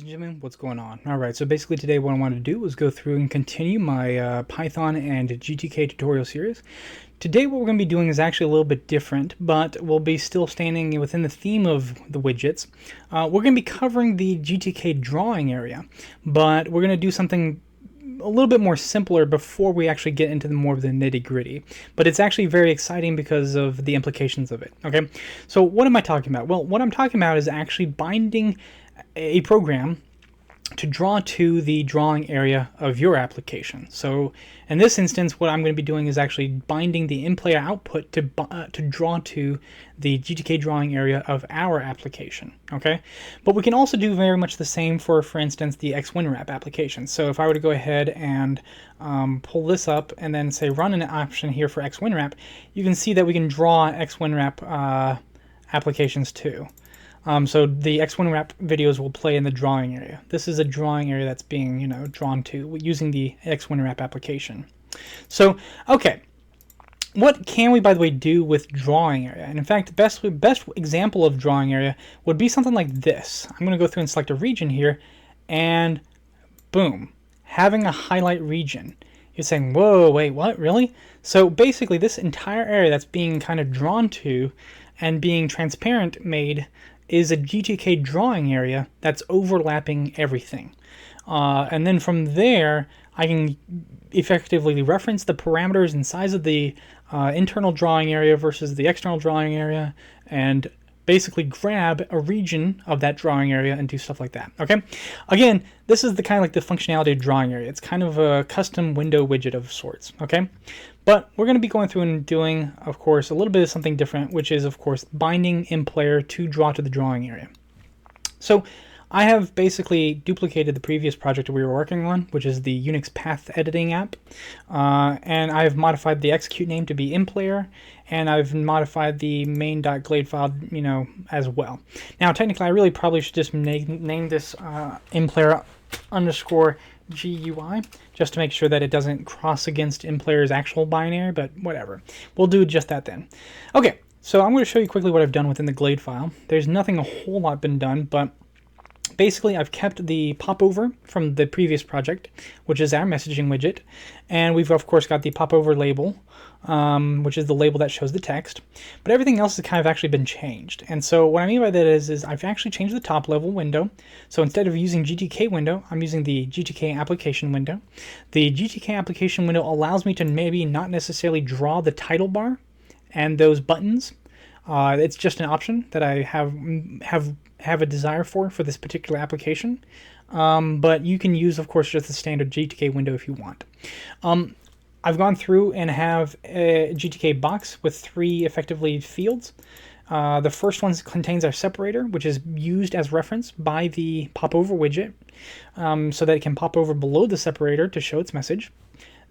Ladies and gentlemen, what's going on? Alright, so basically today what I wanted to do was go through and continue my Python and GTK tutorial series. Today what we're going to be doing is actually a little bit different, but we'll be still standing within the theme of the widgets. We're going to be covering the GTK drawing area, but we're going to do something a little bit more simpler before we actually get into more of the nitty-gritty. But it's actually very exciting because of the implications of it. Okay, so what am I talking about? Well, what I'm talking about is actually binding a program to draw to the drawing area of your application. So in this instance, what I'm going to be doing is actually binding the MPlayer output to draw to the GTK drawing area of our application. Okay, but we can also do very much the same for instance, the XWinRAP application. So if I were to go ahead and pull this up and then say run an option here for XWinRAP, you can see that we can draw XWinRAP applications too. So the XWinRAP videos will play in the drawing area. This is a drawing area that's being, drawn to using the XWinRAP application. So, okay, what can we, by the way, do with drawing area? And in fact, the best example of drawing area would be something like this. I'm going to go through and select a region here, and boom, having a highlight region. You're saying, whoa, wait, what, really? So basically, this entire area that's being kind of drawn to and being transparent made is a GTK drawing area that's overlapping everything. And then from there, I can effectively reference the parameters and size of the internal drawing area versus the external drawing area, and basically grab a region of that drawing area and do stuff like that. Okay, again, this is the kind of like the functionality of drawing area. It's kind of a custom window widget of sorts. Okay, but we're going to be going through and doing, of course, a little bit of something different, which is, of course, binding MPlayer to draw to the drawing area. So I have basically duplicated the previous project we were working on, which is the Unix path editing app, and I've modified the execute name to be MPlayer, and I've modified the main.glade file, as well. Now, technically, I really probably should just name this MPlayer underscore GUI, just to make sure that it doesn't cross against MPlayer's actual binary, but whatever. We'll do just that then. Okay, so I'm going to show you quickly what I've done within the Glade file. There's nothing a whole lot been done, but basically, I've kept the popover from the previous project, which is our messaging widget, and we've of course got the popover label, which is the label that shows the text, but everything else has kind of actually been changed. And so what I mean by that is I've actually changed the top level window. So instead of using GTK window, I'm using the GTK application window. The GTK application window allows me to maybe not necessarily draw the title bar and those buttons. It's just an option that I have a desire for this particular application, but you can use, of course, just the standard GTK window if you want. I've gone through and have a GTK box with 3 effectively fields. The first one contains our separator, which is used as reference by the popover widget, so that it can pop over below the separator to show its message.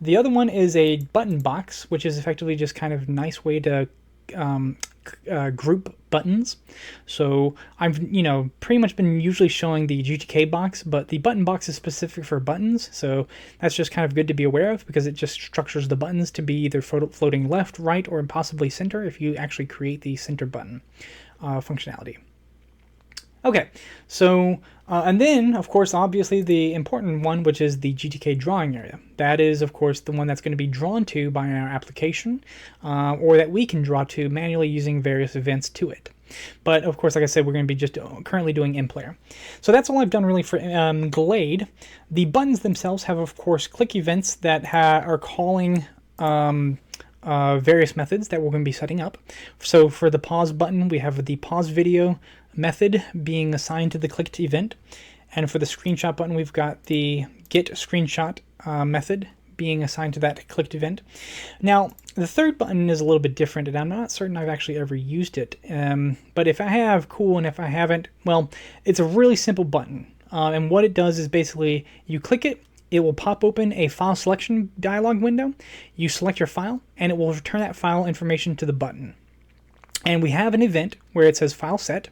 The other one is a button box, which is effectively just kind of a nice way to group buttons. So I've pretty much been usually showing the GTK box, but the button box is specific for buttons, so that's just kind of good to be aware of, because it just structures the buttons to be either floating left, right, or possibly center if you actually create the center button functionality. Okay, so, and then, of course, obviously the important one, which is the GTK drawing area. That is, of course, the one that's going to be drawn to by our application, or that we can draw to manually using various events to it. But, of course, like I said, we're going to be just currently doing MPlayer. So that's all I've done really for Glade. The buttons themselves have, of course, click events that are calling various methods that we're going to be setting up. So for the pause button, we have the pause video method being assigned to the clicked event, and for the screenshot button, we've got the get screenshot method being assigned to that clicked event. Now, the third button is a little bit different, and I'm not certain I've actually ever used it, but if I have, cool, and if I haven't, well, it's a really simple button, and what it does is basically you click it, it will pop open a file selection dialog window, you select your file, and it will return that file information to the button. And we have an event where it says file set.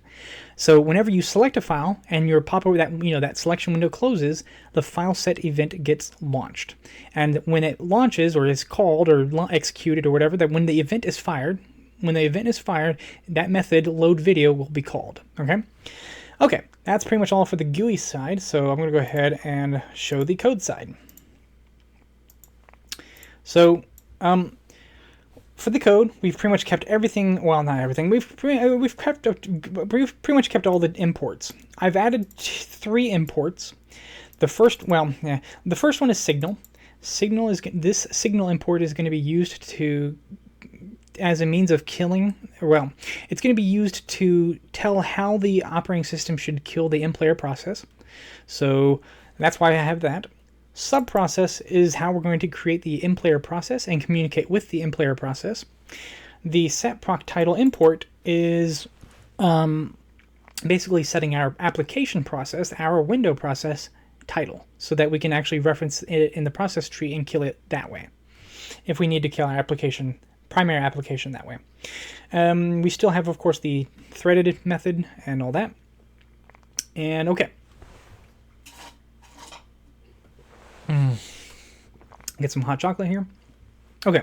So whenever you select a file and your popover that selection window closes, the file set event gets launched. And when it launches or is called or executed or whatever, that when the event is fired, that method load video will be called. Okay. Okay, that's pretty much all for the GUI side, so I'm going to go ahead and show the code side. So, for the code, we've pretty much kept everything, well, not everything, we've pretty much kept all the imports. I've added 3 imports. The first one is signal. This signal import is going to be used as a means of killing, well, it's going to be used to tell how the operating system should kill the MPlayer process. So that's why I have that. Subprocess is how we're going to create the MPlayer process and communicate with the MPlayer process. The setProcTitle import is basically setting our application process, our window process title, so that we can actually reference it in the process tree and kill it that way, if we need to kill our primary application that way. We still have, of course, the threaded method and all that. And okay. Get some hot chocolate here. Okay.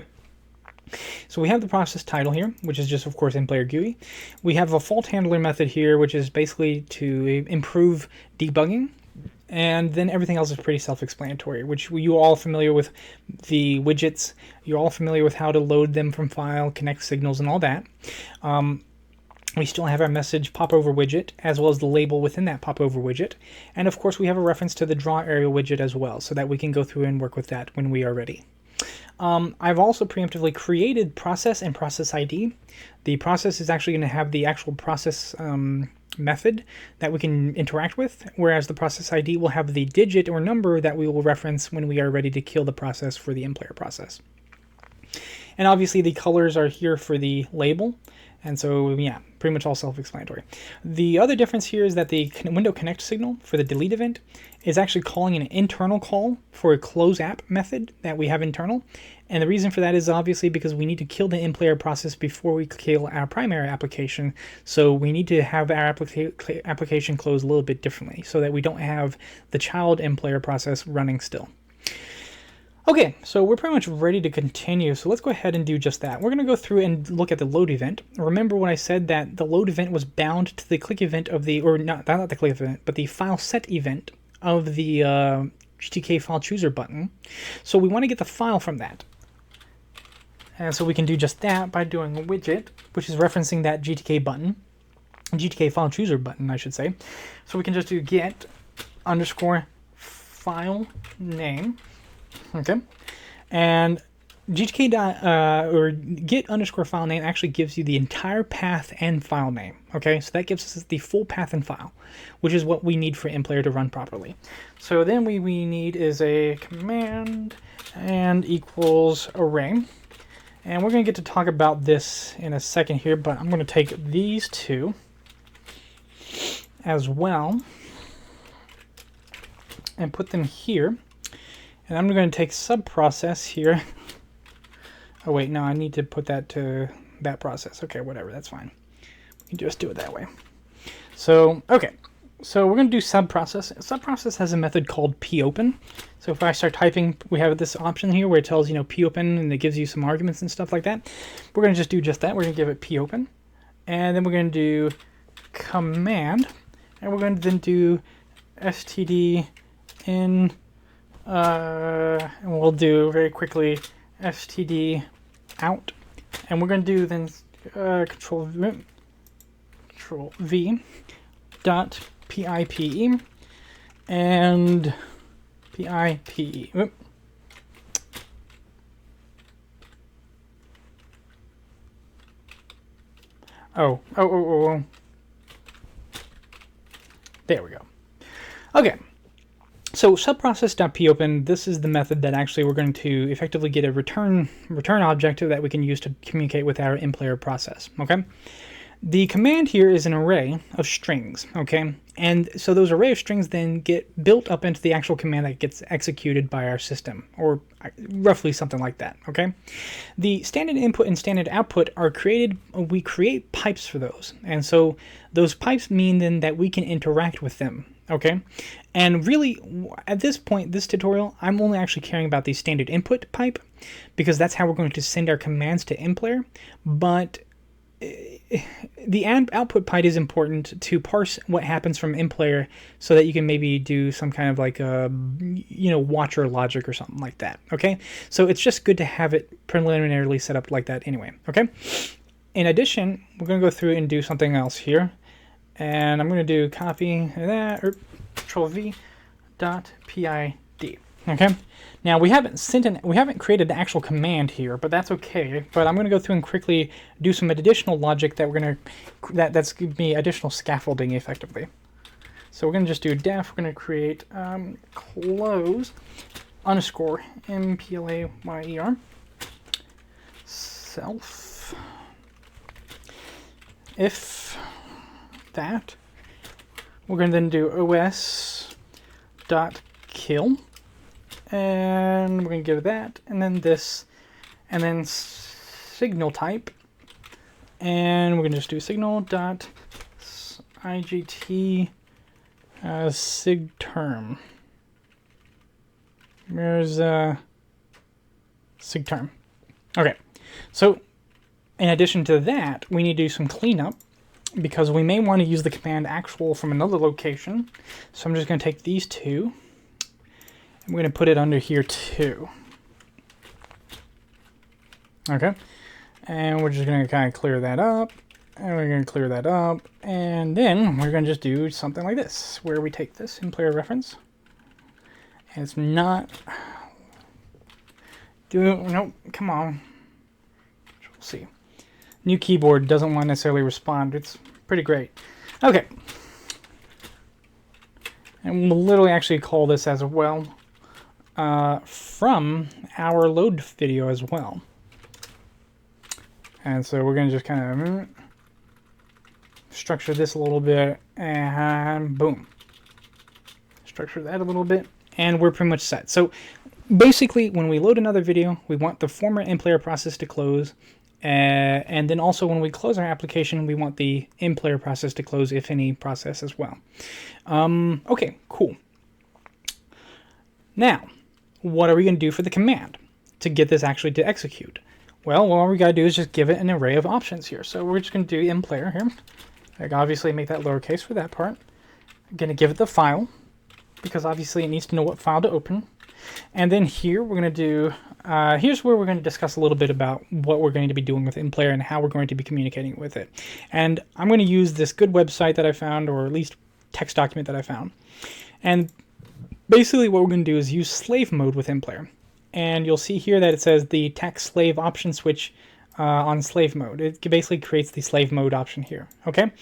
So we have the process title here, which is just, of course, MPlayer GUI. We have a fault handler method here, which is basically to improve debugging. And then everything else is pretty self-explanatory, which you all familiar with the widgets. You're all familiar with how to load them from file, connect signals, and all that. We still have our message popover widget, as well as the label within that popover widget. And of course, we have a reference to the draw area widget as well, so that we can go through and work with that when we are ready. I've also preemptively created process and process ID. The process is actually going to have the actual process method that we can interact with, whereas the process ID will have the digit or number that we will reference when we are ready to kill the process for the MPlayer process. And obviously the colors are here for the label, and so yeah, pretty much all self-explanatory. The other difference here is that the window connect signal for the delete event is actually calling an internal call for a close app method that we have internal. And the reason for that is obviously because we need to kill the MPlayer process before we kill our primary application. So we need to have our application close a little bit differently so that we don't have the child MPlayer process running still. Okay, so we're pretty much ready to continue, so let's go ahead and do just that. We're going to go through and look at the load event. Remember when I said that the load event was bound to the click event of the, or not the click event, but the file set event of the GTK file chooser button. So we want to get the file from that. And so we can do just that by doing a widget, which is referencing that GTK button, GTK file chooser button, I should say. So we can just do get underscore file name. Okay, and GTK or get underscore file name actually gives you the entire path and file name. Okay, so that gives us the full path and file, which is what we need for MPlayer to run properly. So then we need is a command and equals array, and we're going to get to talk about this in a second here, but I'm going to take these two as well and put them here. And I'm going to take subprocess here. Oh wait, no, I need to put that to that process. Okay, whatever, that's fine. We can just do it that way. So, okay. So we're going to do subprocess. Subprocess has a method called popen. So if I start typing, we have this option here where it tells, popen, and it gives you some arguments and stuff like that. We're going to just do just that. We're going to give it popen. And then we're going to do command. And we're going to then do std in... and we'll do very quickly std out, and we're going to do then control v dot pipe and pipe. Oh. There we go. Okay. So subprocess.popen, this is the method that actually we're going to effectively get a return object that we can use to communicate with our MPlayer process, okay? The command here is an array of strings, okay? And so those array of strings then get built up into the actual command that gets executed by our system, or roughly something like that, okay? The standard input and standard output are created, we create pipes for those. And so those pipes mean then that we can interact with them, okay? And really, at this point, this tutorial, I'm only actually caring about the standard input pipe, because that's how we're going to send our commands to MPlayer. But the output pipe is important to parse what happens from MPlayer so that you can maybe do some kind of like a, watcher logic or something like that, okay? So it's just good to have it preliminarily set up like that anyway, okay? In addition, we're going to go through and do something else here. And I'm going to do copy that, or Control-V, .pid. Okay. Now we haven't created the actual command here, but that's okay. But I'm going to go through and quickly do some additional logic that that's going to be additional scaffolding effectively. So we're going to just do def. We're going to create close underscore MPlayer self if that. We're going to then do os dot kill, and we're going to give that, and then this, and then signal type, and we're going to just do signal dot IGT sig term. There's sig term. Okay, so in addition to that, we need to do some cleanup, because we may want to use the command actual from another location. So I'm just going to take these two, and we're going to put it under here too. Okay, and we're just going to kind of clear that up, and we're going to clear that up, and then we're going to just do something like this, where we take this MPlayer reference, and it's not, nope, come on, Control-C. New keyboard doesn't want to necessarily respond. It's pretty great. Okay. And we'll literally actually call this as well from our load video as well. And so we're going to just kind of structure this a little bit, and boom. Structure that a little bit, and we're pretty much set. So basically, when we load another video, we want the former MPlayer process to close. And then also when we close our application, we want the MPlayer process to close, if any process as well. Okay, cool. Now, what are we going to do for the command to get this actually to execute? Well, all we got to do is just give it an array of options here. So we're just going to do MPlayer here. I obviously make that lowercase for that part. I'm going to give it the file, because obviously it needs to know what file to open. And then here we're going to do, here's where we're going to discuss a little bit about what we're going to be doing with MPlayer and how we're going to be communicating with it. And I'm going to use this good website that I found, or at least text document that I found. And basically what we're going to do is use slave mode with MPlayer. And you'll see here that it says the text slave option switch on slave mode. It basically creates the slave mode option here, okay?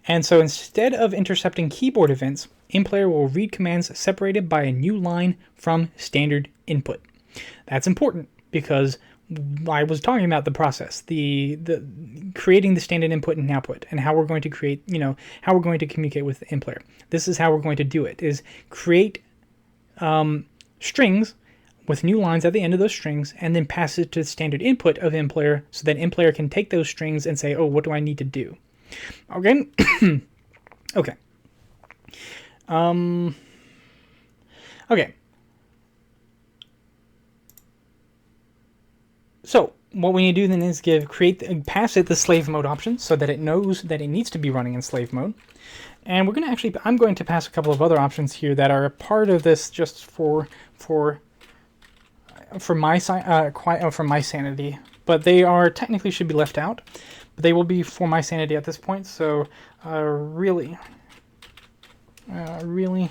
And so instead of intercepting keyboard events, MPlayer will read commands separated by a new line from standard input. That's important because I was talking about the process, the creating the standard input and output, and how we're going to create, how we're going to communicate with MPlayer. This is how we're going to do it, is create strings with new lines at the end of those strings, and then pass it to the standard input of MPlayer so that MPlayer can take those strings and say, oh, what do I need to do? Okay. Okay. Okay. So what we need to do then is pass it the slave mode option so that it knows that it needs to be running in slave mode. And we're going to actually, I'm going to pass a couple of other options here that are a part of this just for my sanity, but they are technically should be left out, but they will be for my sanity at this point. So really QUIET,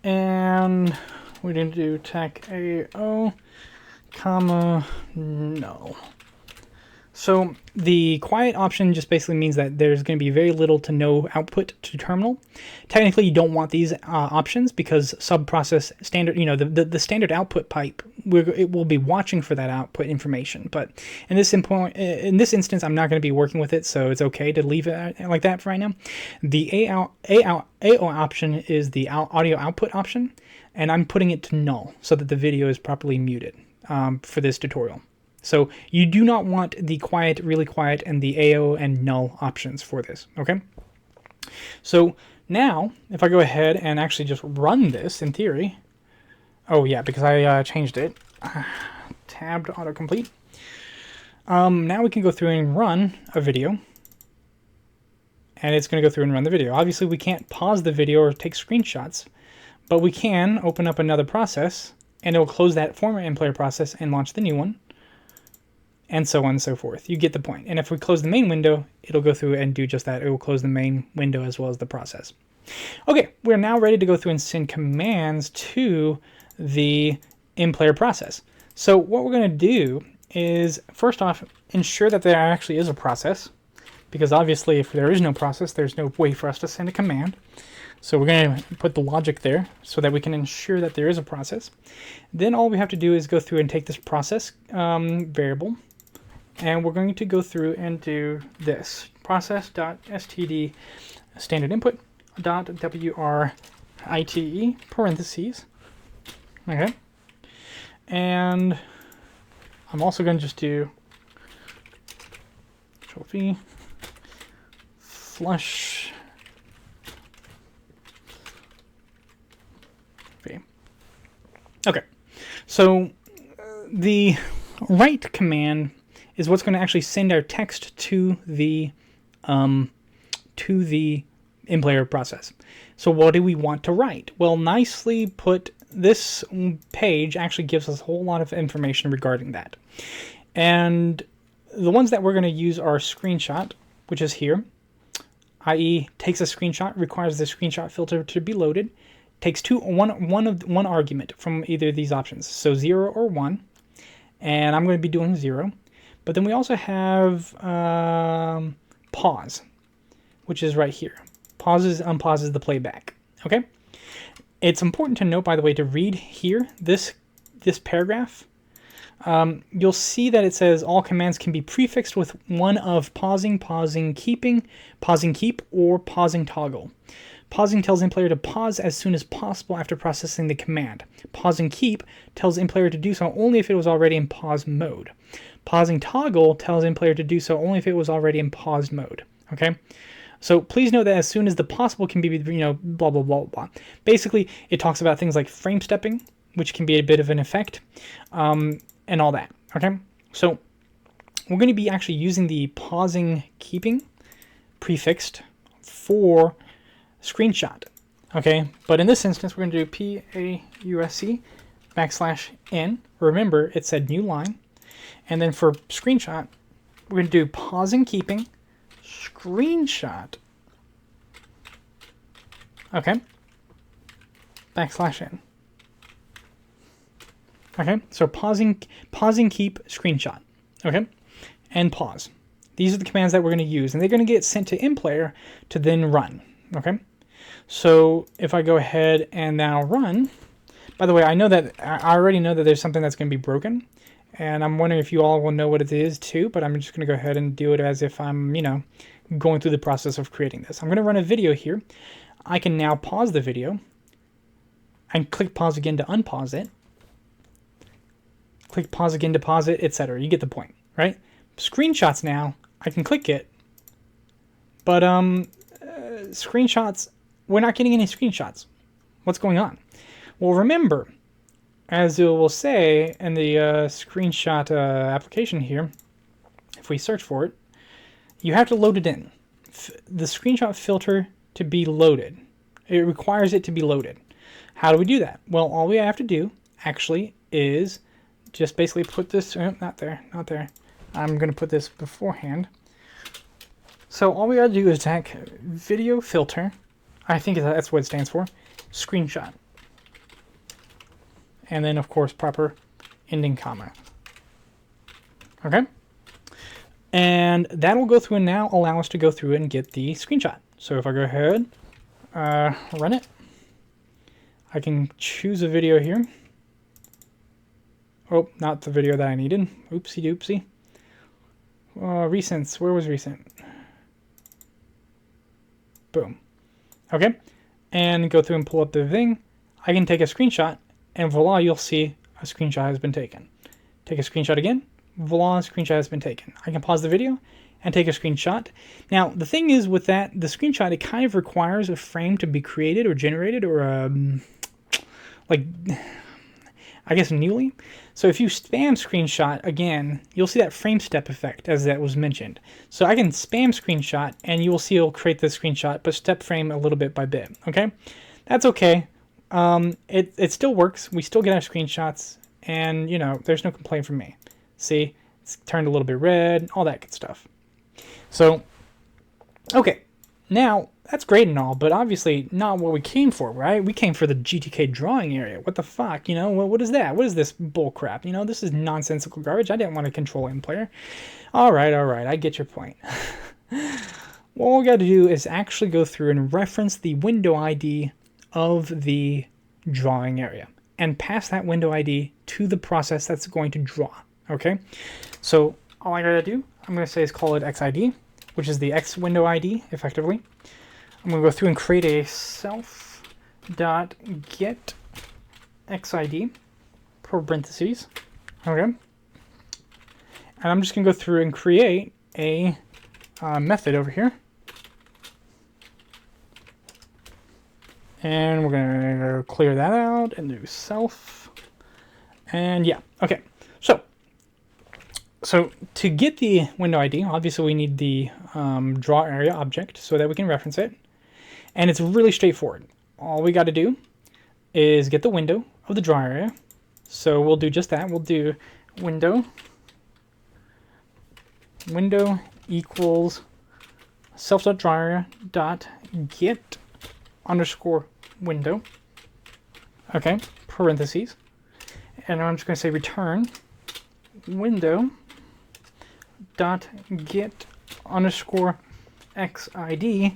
and we're going to do tech AO, comma null. So the quiet option just basically means that there's going to be very little to no output to terminal. Technically, you don't want these options because subprocess standard, the standard output pipe, it will be watching for that output information. But in this instance, I'm not going to be working with it, so it's okay to leave it like that for right now. The AO option is the audio output option, and I'm putting it to null so that the video is properly muted for this tutorial. So you do not want the quiet, really quiet, and the AO and null options for this, okay? So now, if I go ahead and actually just run this in theory, oh yeah, because I changed it. tabbed autocomplete. Now we can go through and run a video. And it's going to go through and run the video. Obviously, we can't pause the video or take screenshots, but we can open up another process, and it will close that former MPlayer process and launch the new one, and so on and so forth. You get the point. And if we close the main window, it'll go through and do just that. It will close the main window as well as the process. Okay, we're now ready to go through and send commands to the MPlayer process. So what we're going to do is, first off, ensure that there actually is a process. Because obviously if there is no process, there's no way for us to send a command. So we're going to put the logic there so that we can ensure that there is a process. Then all we have to do is go through and take this process variable, and we're going to go through and do this. Process.std standard input .write parentheses. Okay. And I'm also going to just do Control-V. Flush V. Okay, so the write command is what's going to actually send our text to the MPlayer process. So what do we want to write? Well, nicely put, this page actually gives us a whole lot of information regarding that. And the ones that we're going to use are screenshot, which is here. I.e. takes a screenshot, requires the screenshot filter to be loaded, takes one argument from either of these options, so 0 or 1, and I'm going to be doing 0. But then we also have pause, which is right here. Pauses, unpauses the playback. Okay. It's important to note, by the way, to read here this paragraph. You'll see that it says all commands can be prefixed with one of pausing, pausing, keeping, pausing keep, or pausing toggle. Pausing tells MPlayer to pause as soon as possible after processing the command. Pausing keep tells MPlayer to do so only if it was already in pause mode. Pausing toggle tells MPlayer to do so only if it was already in paused mode. Okay? So please note that as soon as the possible can be, blah, blah, blah, blah. Basically, it talks about things like frame stepping, which can be a bit of an effect. And all that, okay? So we're going to be actually using the pausing keeping prefixed for screenshot, okay? But in this instance, we're going to do PAUSC \n. Remember, it said new line. And then for screenshot, we're going to do pausing keeping screenshot, okay? \n. Okay, so pausing keep screenshot, okay, and pause. These are the commands that we're going to use, and they're going to get sent to MPlayer to then run, okay? So if I go ahead and now run, by the way, I already know that there's something that's going to be broken, and I'm wondering if you all will know what it is too, but I'm just going to go ahead and do it as if I'm, going through the process of creating this. I'm going to run a video here. I can now pause the video and click pause again to unpause it. Click pause again to pause it, etc. You get the point, right? Screenshots now, I can click it, but screenshots, we're not getting any screenshots. What's going on? Well, remember, as it will say in the screenshot application here, if we search for it, you have to load it in. The screenshot filter to be loaded. It requires it to be loaded. How do we do that? Well, all we have to do, actually, is just basically put this, not there. I'm going to put this beforehand. So all we got to do is tag video filter, I think that's what it stands for, screenshot. And then, of course, proper ending comma. Okay? And that will go through and now allow us to go through and get the screenshot. So if I go ahead, run it, I can choose a video here. Oh, not the video that I needed. Oopsie doopsie. Recents. Where was recent? Boom. Okay. And go through and pull up the thing. I can take a screenshot, and voila, you'll see a screenshot has been taken. Take a screenshot again. Voila, screenshot has been taken. I can pause the video and take a screenshot. Now, the thing is with that, the screenshot, it kind of requires a frame to be created or generated or, like, I guess newly. So if you spam screenshot again, you'll see that frame step effect as that was mentioned. So I can spam screenshot and you will see it'll create the screenshot, but step frame a little bit by bit. Okay, that's okay. It still works. We still get our screenshots, and you know, there's no complaint from me. See, it's turned a little bit red, all that good stuff. So, okay, now that's great and all, but obviously not what we came for, right? We came for the GTK drawing area. What the fuck, you know? What is that? What is this bull crap? You know, this is nonsensical garbage. I didn't want to control MPlayer. All right, I get your point. What we got to do is actually go through and reference the window ID of the drawing area and pass that window ID to the process that's going to draw. Okay, so all I gotta do, I'm gonna say is call it XID, which is the X window ID effectively. I'm gonna go through and create a self.getXID parentheses. Okay, and I'm just gonna go through and create a method over here. And we're going to clear that out and do self. And yeah, okay. So to get the window ID, obviously we need the draw area object so that we can reference it. And it's really straightforward. All we got to do is get the window of the draw area. So we'll do just that. We'll do window equals self.drawArea.get underscore window, okay, parentheses, and I'm just going to say return window dot get underscore xid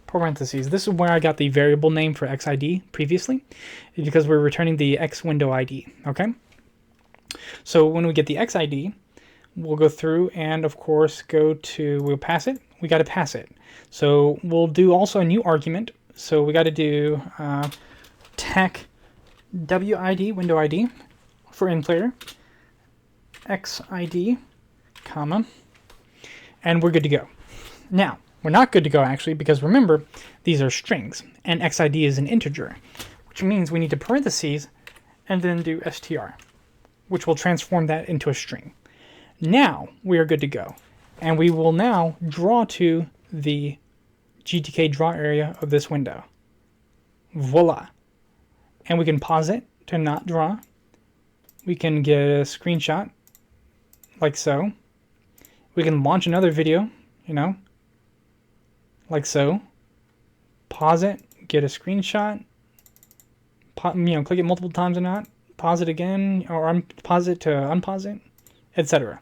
parentheses. This is where I got the variable name for xid previously, because we're returning the x window ID. Okay, so when we get the xid, we'll go through and of course we'll pass it. We got to pass it, so we'll do also a new argument. So we got to do tech WID, window ID, for MPlayer, XID, comma, and we're good to go. Now, we're not good to go actually, because remember, these are strings, and XID is an integer, which means we need to parentheses and then do str, which will transform that into a string. Now, we are good to go, and we will now draw to the GTK draw area of this window. Voila. And we can pause it to not draw. We can get a screenshot like so. We can launch another video, you know, like so. Pause it, get a screenshot, click it multiple times or not, pause it again, or pause it to unpause it, etc.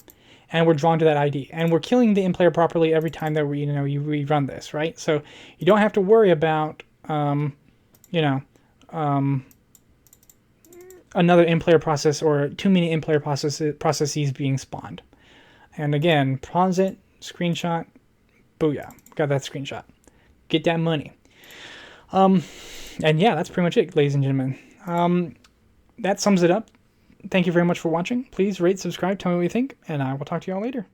And we're drawn to that ID, and we're killing the MPlayer properly every time that we rerun this, right? So you don't have to worry about another MPlayer process or too many MPlayer processes being spawned. And again, pause it, screenshot, booyah, got that screenshot. Get that money. And yeah, that's pretty much it, ladies and gentlemen. That sums it up. Thank you very much for watching. Please rate, subscribe, tell me what you think, and I will talk to you all later.